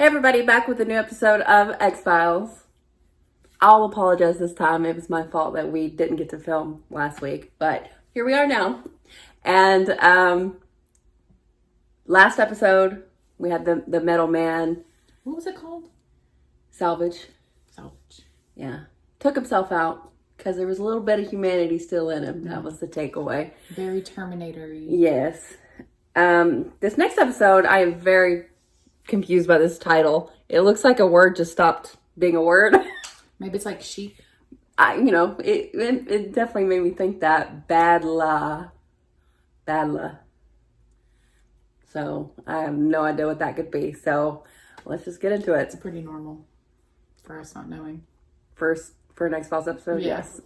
Hey everybody, back with a new episode of X-Files. I'll apologize this time. It was my fault that we didn't get to film last week, but here we are now. And last episode, we had the metal man. What was it called? Salvage. Yeah. Took himself out because there was a little bit of humanity still in him. That was the takeaway. Very Terminator-y. Yes. This next episode, I am very confused by this title. It looks like a word just stopped being a word. Maybe it's like sheep. It definitely made me think that. Badlaa. So I have no idea what that could be. So let's just get into it. It's pretty normal for us not knowing. First, for next Files episode, yes.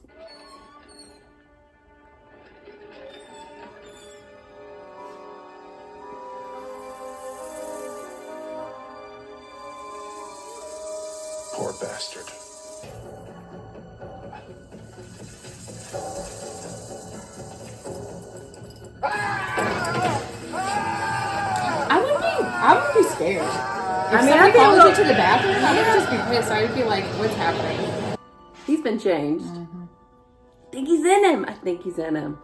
Poor bastard. I wouldn't be scared. If somebody follows you to the bathroom, I would just be pissed. I would be like, what's happening? He's been changed. I think he's in him.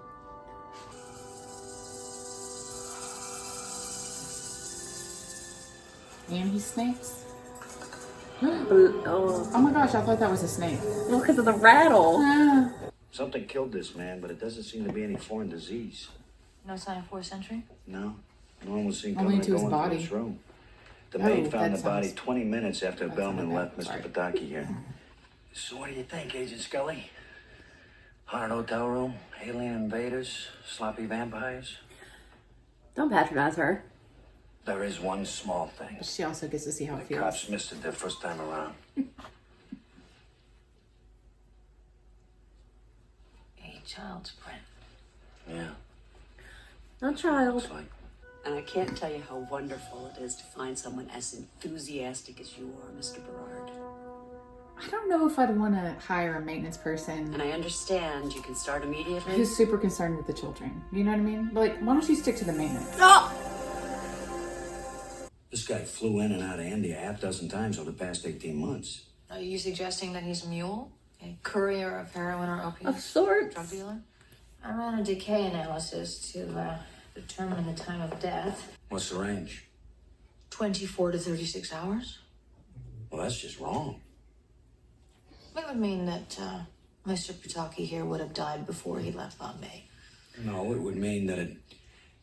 And he snakes. Oh my gosh, I thought that was a snake. well, because of the rattle. Something killed this man, but it doesn't seem to be any foreign disease. No sign of fourth century? No. No one was seen Only coming to and his going body. from this room. The maid found that the body sounds- 20 minutes after That Bellman sounded left bad. Mr. Sorry. Pataki here. So what do you think, Agent Scully? Haunted hotel room, alien invaders, sloppy vampires? Don't patronize her. There is one small thing. But she also gets to see how it The feels. cops missed it their first time around. A child's print. Yeah, No child. looks like. And I can't tell you how wonderful it is to find someone as enthusiastic as you are, Mr. Berard. I don't know if I'd want to hire a maintenance person And I understand you can start immediately. who's super concerned with the children. You know what I mean? Like, why don't you stick to the maintenance? This guy flew in and out of India half dozen times over the past 18 months. Are you suggesting that he's a mule? A courier of heroin or opium? Of sorts. Drug dealer? I ran a decay analysis to determine the time of death. What's the range? 24 to 36 hours? Well, that's just wrong. It would mean that Mr. Pataki here would have died before he left Bombay. No, it would mean that a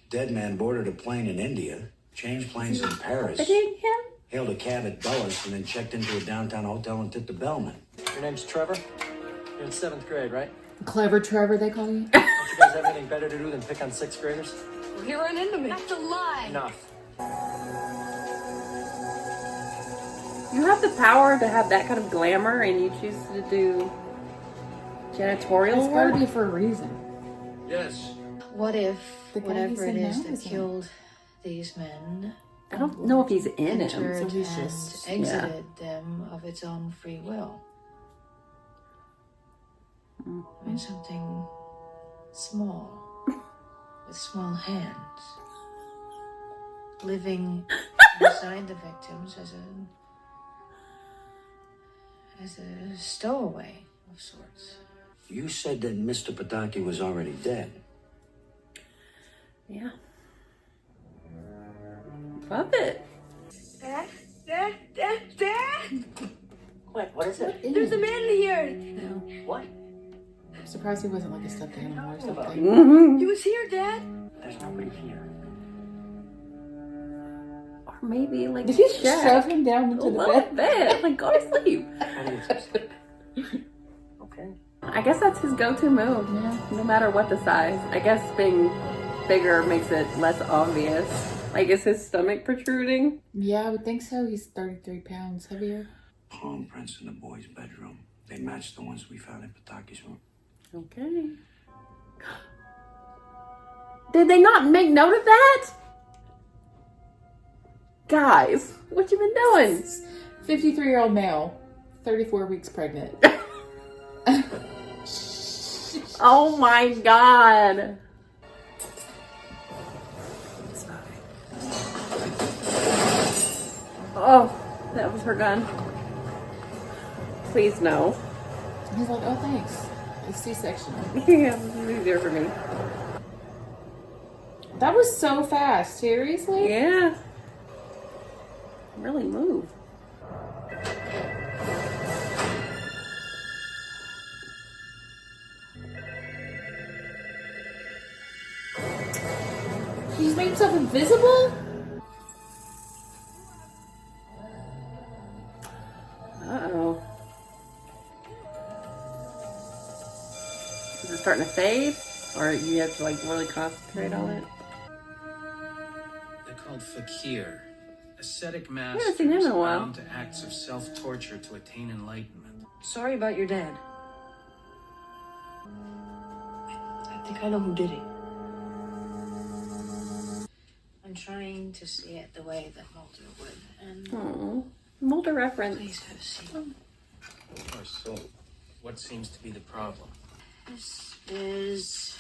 dead man boarded a plane in India, changed planes in Paris, Hitting him? hailed a cab at Dulles, and then checked into a downtown hotel and tipped the bellman. Your name's Trevor? You're in 7th grade, right? Clever Trevor, they call you? Don't you guys have anything better to do than pick on 6th graders? He ran into me. That's a lie. Enough. You have the power to have that kind of glamour and you choose to do janitorial It's gotta work? be for a reason. Yes. What if The guy whatever he's it in is now that is in. killed these men I don't know if he's in him. entered so he's and just- exited them of its own free will? I mean, something small, with small hands, living beside the victims as a stowaway of sorts. You said that Mr. Pataki was already dead. Yeah. Love it. Dad? What? What is it? There's a man here. What? I'm surprised he wasn't like a stuffed animal or something. Mm-hmm. He was here, Dad. There's nobody here. Or maybe like Did he just Jack. shove him down A into the little bed? bit. Like, go to sleep. Okay. I guess that's his go-to move. Yeah. No matter what the size. I guess being bigger makes it less obvious. Like, is his stomach protruding? Yeah, I would think so. He's 33 pounds heavier. Palm prints in the boys' bedroom. They matched the ones we found in Pataki's room. Okay. Did they not make note of that? Guys, what you been doing? 53-year-old male, 34 weeks pregnant. Oh my god. Oh. That was her gun. Please no. He's like, oh, thanks. It's C-section. Yeah, this is easier for me. That was so fast. Seriously? Yeah. Really move. He just made himself invisible? Uh-oh. Is it starting to fade? Or you have to like really concentrate on it? They're called fakir, ascetic haven't masters seen him in a while. bound to acts of self-torture to attain enlightenment. Sorry about your dad. I think I know who did it. I'm trying to see it the way that Mulder would. And Oh, Mulder reference. please have a seat. Of course, so what seems to be the problem? This is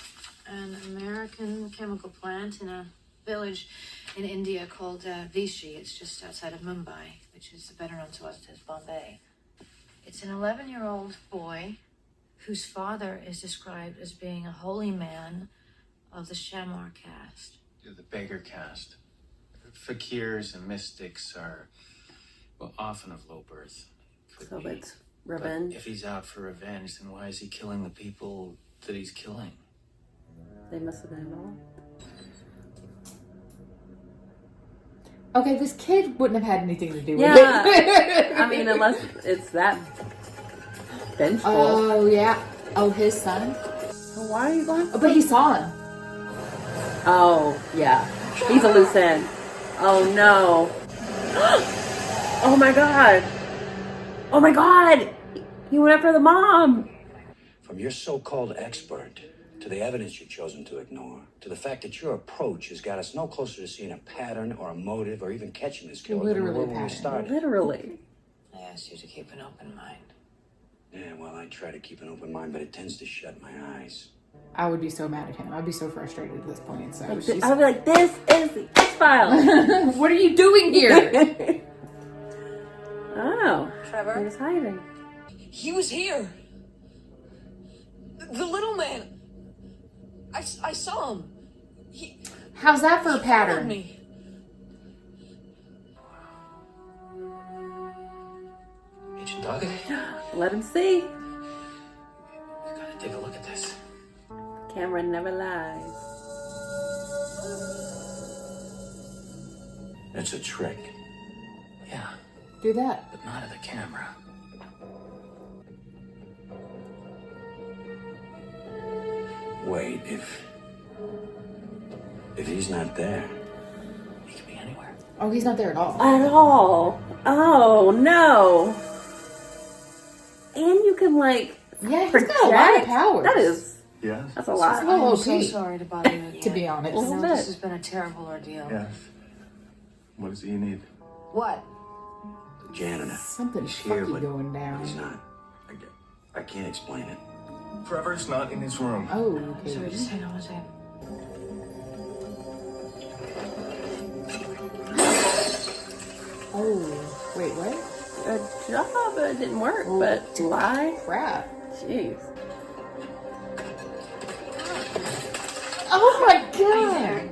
an American chemical plant in a village in India called Vichy. It's just outside of Mumbai, which is better known to us as Bombay. It's an 11-year-old boy whose father is described as being a holy man of the Shamar caste. You're the beggar caste. Fakirs and mystics are, well, often of low birth. Could So be. it's But revenge. if he's out for revenge, then why is he killing the people that he's killing? They must have been involved. Okay, this kid wouldn't have had anything to do with Yeah. it. I mean, unless it's that vengeful. Oh, yeah. Oh, his son? So why are you going? Oh, but he saw him. Oh, yeah. He's a loose end. Oh, no. Oh, my God. Oh, my God. He went after the mom. From your so-called expert to the evidence you've chosen to ignore, to the fact that your approach has got us no closer to seeing a pattern or a motive or even catching this killer than we Literally were a when we pattern. started. Literally. I asked you to keep an open mind. Yeah, well, I try to keep an open mind, but it tends to shut my eyes. I would be so mad at him. I'd be so frustrated at this point. So I would she's... be like, this is the X-Files. What are you doing here? Oh. Trevor? He was hiding. He was here. The little man. I saw him. How's that for a Followed pattern? me. Agent Doggett, Let him see. you gotta take a look at this. Camera never lies. It's a trick. Yeah, Do that. but not of the camera. Wait, if he's not there, He could be anywhere. Oh, he's not there at all. At all. Oh, no. And you can, like, Yeah, he's project. got a lot of powers. That is, Yes? that's a lot. Well, I'm so okay. sorry to bother you again. To be honest. I know Little bit. this has been a terrible ordeal. Yes. What is it you need? What? the janitor. Something's He's here, fucking but going down. he's not. I can't explain it. Trevor's not in his room. Oh, okay. Sorry, just hang on one second. Oh, wait, what? Good job. It didn't work, Oh, but why? Crap. Jeez. Oh my god!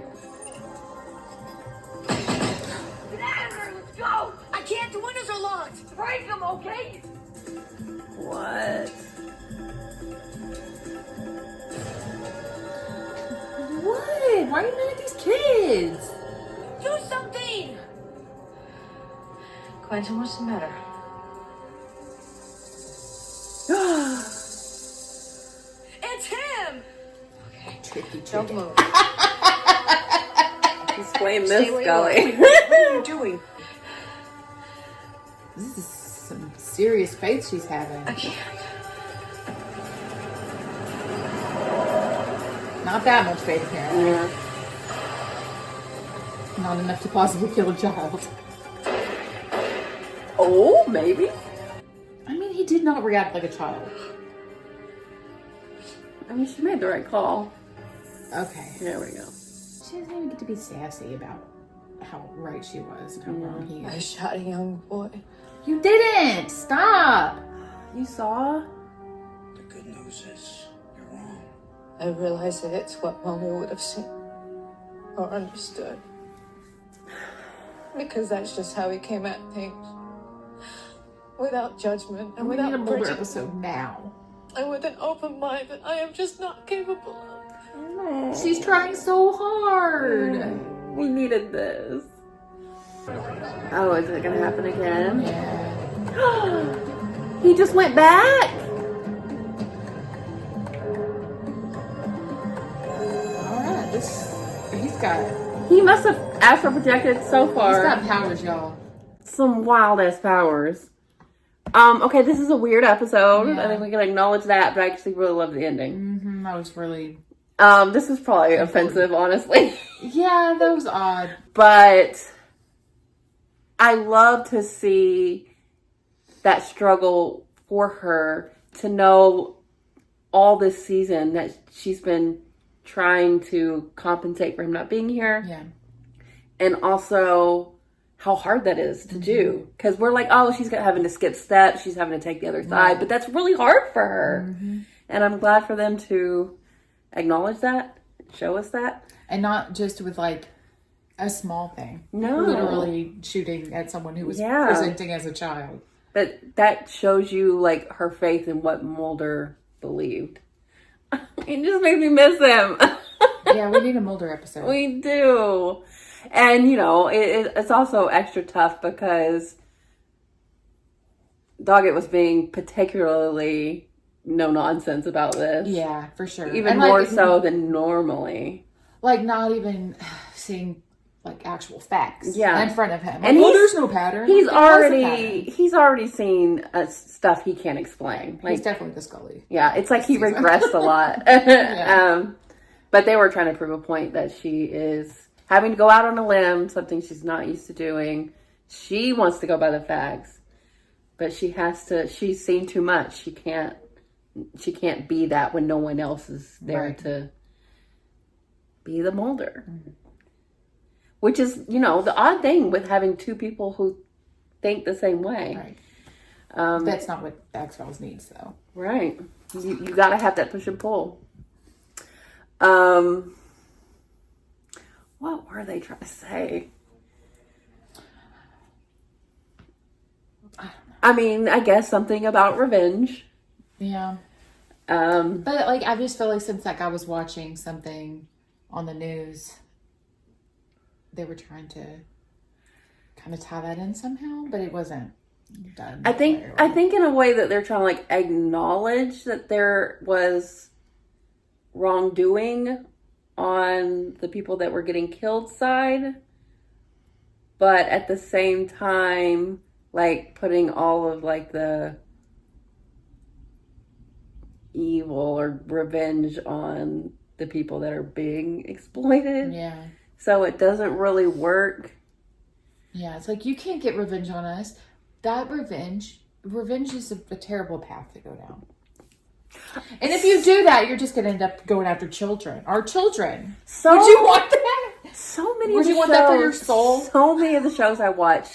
Get out of here. Let's go. I can't. The windows are locked. Break them, okay? What? What? Why are you mad at these kids? Do something. Quentin, what's the matter? It's him. Tricky Don't chicken. move. Explain Stay this, where you Scully. What are you doing? This is some serious faith she's having. I can't. Not that much faith, apparently. Yeah. Not enough to possibly kill a child. Oh, maybe. I mean, he did not react like a child. I mean, she made the right call. Okay. There we go. She doesn't even get to be sassy about how right she was and how wrong he I is. shot a young boy. You didn't! Stop! You saw? The good news is you're wrong. I realize that it's what Mommy would have seen or understood. Because that's just how he came at things. Without judgment and We need a without Mulder prejudice. episode now. And with an open mind that I am just not capable of. She's trying so hard. We needed this. Oh, is it gonna happen again? Yeah. He just went back? Alright, he's got He must have astral projected so far. He's got powers, y'all. Some wild ass powers. Okay, this is a weird episode. Yeah. I think we can acknowledge that, but I actually really love the ending. I was really... This is probably offensive, honestly. Yeah, that was odd. But I love to see that struggle for her, to know all this season that she's been trying to compensate for him not being here. Yeah. And also how hard that is to do. Because we're like, oh, she's having to skip steps. She's having to take the other side. But that's really hard for her. And I'm glad for them to acknowledge that, show us that. And not just with like a small thing. No. Literally shooting at someone who was Yeah. presenting as a child. But that shows you like her faith in what Mulder believed. It just makes me miss him. Yeah, we need a Mulder episode. We do. And, you know, it's also extra tough because Doggett was being particularly no nonsense about this. Yeah, for sure. Even and more like, so than normally. Like not even seeing like actual facts in front of him. And well, there's no pattern. He's There was a he's already seen stuff he can't explain. Like, he's definitely the Scully. Yeah, it's like he regressed a lot. But they were trying to prove a point that she is having to go out on a limb, something she's not used to doing. She wants to go by the facts, but she's seen too much. She can't be that when no one else is there to be the Mulder. Which is, you know, the odd thing with having two people who think the same way. Right. That's not what X-Files needs, though. Right. You gotta have that push and pull. What were they trying to say? I mean, I guess something about revenge. Yeah. But like, I just feel like since that guy was watching something on the news, they were trying to kind of tie that in somehow, but it wasn't done. I think in a way that they're trying to like acknowledge that there was wrongdoing on the people that were getting killed side, but at the same time, like putting all of like the evil or revenge on the people that are being exploited. Yeah. So it doesn't really work. Yeah, it's like, you can't get revenge on us. That revenge is a terrible path to go down. And if you do that, you're just going to end up going after children. Our children. So, would you want that? So many Would of the you want shows, that for your soul? So many of the shows I watch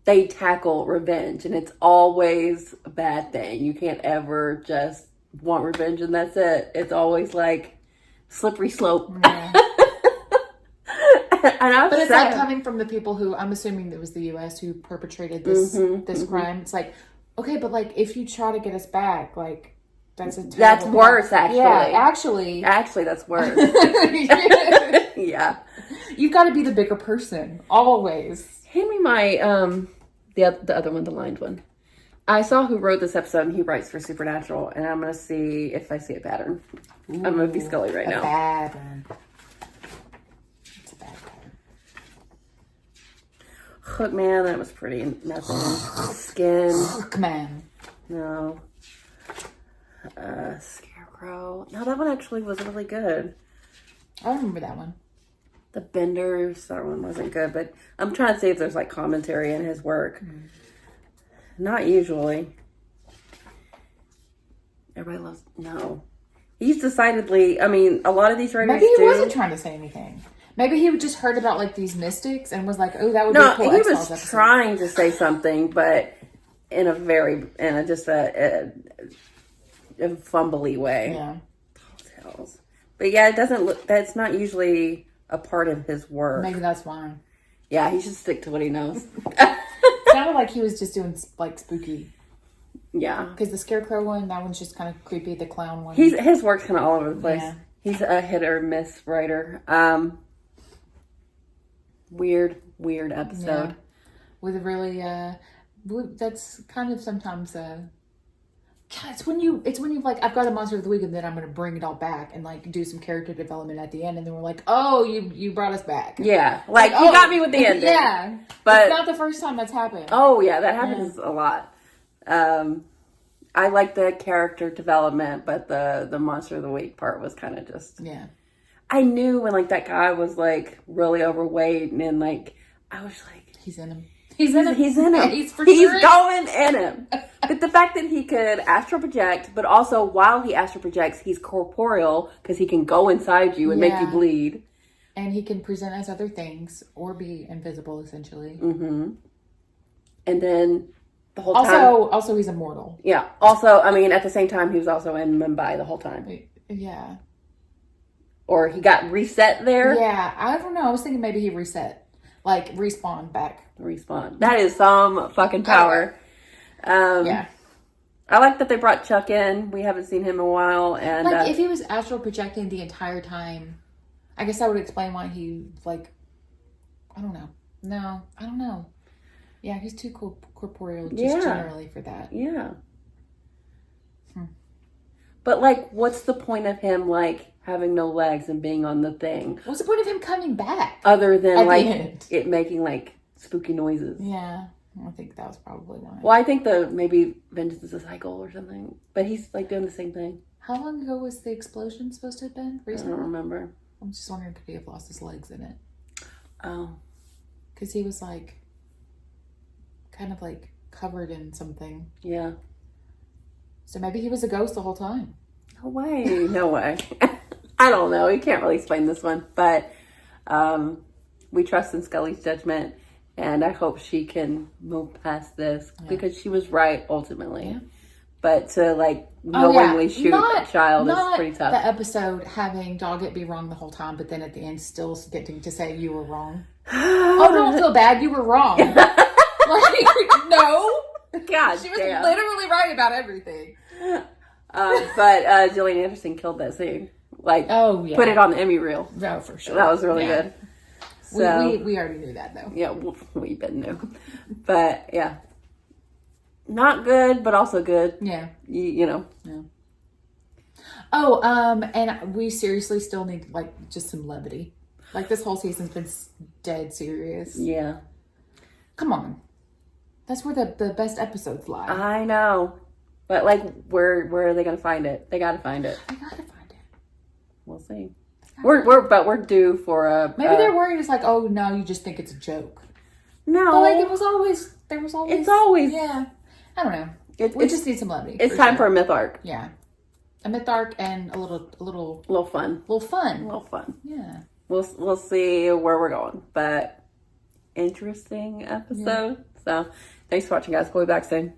they tackle revenge, and it's always a bad thing. You can't ever just want revenge and that's it. It's always like slippery slope. Yeah. But it's like coming from the people who, I'm assuming it was the U.S. who perpetrated this crime. It's like, okay, but like if you try to get us back, like that's that's worse. Actually, yeah, actually, that's worse. Yeah, you've got to be the bigger person always. Hand me my the other one, the lined one. I saw who wrote this episode, and he writes for Supernatural, and I'm gonna see if I see a pattern. Ooh, I'm gonna be Scully right now. Pattern. It's a bad pattern. Hookman, that was pretty. Nothing. Skin. Hookman. No. Scarecrow. No, that one actually was really good. I remember that one. The Benders, that one wasn't good, but I'm trying to see if there's like commentary in his work. Not usually. Everybody loves, no. He's decidedly, I mean, a lot of these writers Maybe he wasn't trying to say anything. Maybe he just heard about like these mystics and was like, "Oh, that would be No, a cool he X-Files was episode." trying to say something, but in a very, just a fumbly way. Yeah. But yeah, it doesn't look, that's not usually a part of his work. Maybe that's why. Yeah, he should stick to what he knows. Sounded like he was just doing like spooky. Yeah. Because the scarecrow one, that one's just kind of creepy. The clown one. His work's kind of all over the place. Yeah. He's a hit or miss writer. Weird episode. Yeah. With a really, that's kind of sometimes, God, it's when you like, I've got a monster of the week and then I'm going to bring it all back and like do some character development at the end. And then we're like, oh, you brought us back. Yeah. Like you got me with the ending. Yeah. But it's not the first time that's happened. Oh yeah, that happens a lot. I like the character development, but the monster of the week part was kind of just. Yeah. I knew when like that guy was like really overweight and like I was like, he's in him. He's in him. He's going in him. But the fact that he could astral project, but also while he astral projects, he's corporeal because he can go inside you and make you bleed. And he can present as other things or be invisible, essentially. Mm-hmm. And then the whole time. Also, he's immortal. Yeah. Also, I mean, at the same time, he was also in Mumbai the whole time. Yeah. Or he got reset there. Yeah. I don't know. I was thinking maybe he reset. Like, respawn back. Respawn. That is some fucking power. Yeah. I like that they brought Chuck in. We haven't seen him in a while. And like, if he was astral projecting the entire time, I guess that would explain why he, like, I don't know. No, I don't know. Yeah, he's too corporeal just generally for that. Yeah. But, like, what's the point of him, like, having no legs and being on the thing? What's the point of him coming back? Other than, like, it making, like, spooky noises. Yeah. I think that was probably why. Well, I think maybe vengeance is a cycle or something. But he's, like, doing the same thing. How long ago was the explosion supposed to have been? Recently? I don't remember. I'm just wondering, could he have lost his legs in it? Oh. Because he was, like, kind of, like, covered in something. Yeah. So maybe he was a ghost the whole time. No way. No way. I don't know. You can't really explain this one. But we trust in Scully's judgment. And I hope she can move past this. Because she was right, ultimately. Yeah. But to, like, knowingly shoot a child is pretty tough. The episode having Doggett be wrong the whole time, but then at the end still getting to say you were wrong. Oh, don't feel bad. You were wrong. Like, no. God she was literally right about everything. But Gillian Anderson killed that scene. Like, put it on the Emmy reel. No, for sure. That was really good. So, we already knew that, though. Yeah, we been knew. But, yeah. Not good, but also good. Yeah. You know. Yeah. Oh, and we seriously still need, like, just some levity. Like, this whole season's been dead serious. Yeah. Come on. That's where the best episodes lie. I know. But, like, where are they going to find it? They got to find it. They got to find it. We'll see. We're due for a... Maybe they're worried it's like, oh, no, you just think it's a joke. No. But, like, there was always... It's always... Yeah. I don't know. We just need some levity. It's time for a myth arc. Yeah. A myth arc and a little fun. Little fun. A little fun. Yeah. We'll see where we're going. But interesting episode. Yeah. So thanks for watching, guys. We'll be back soon.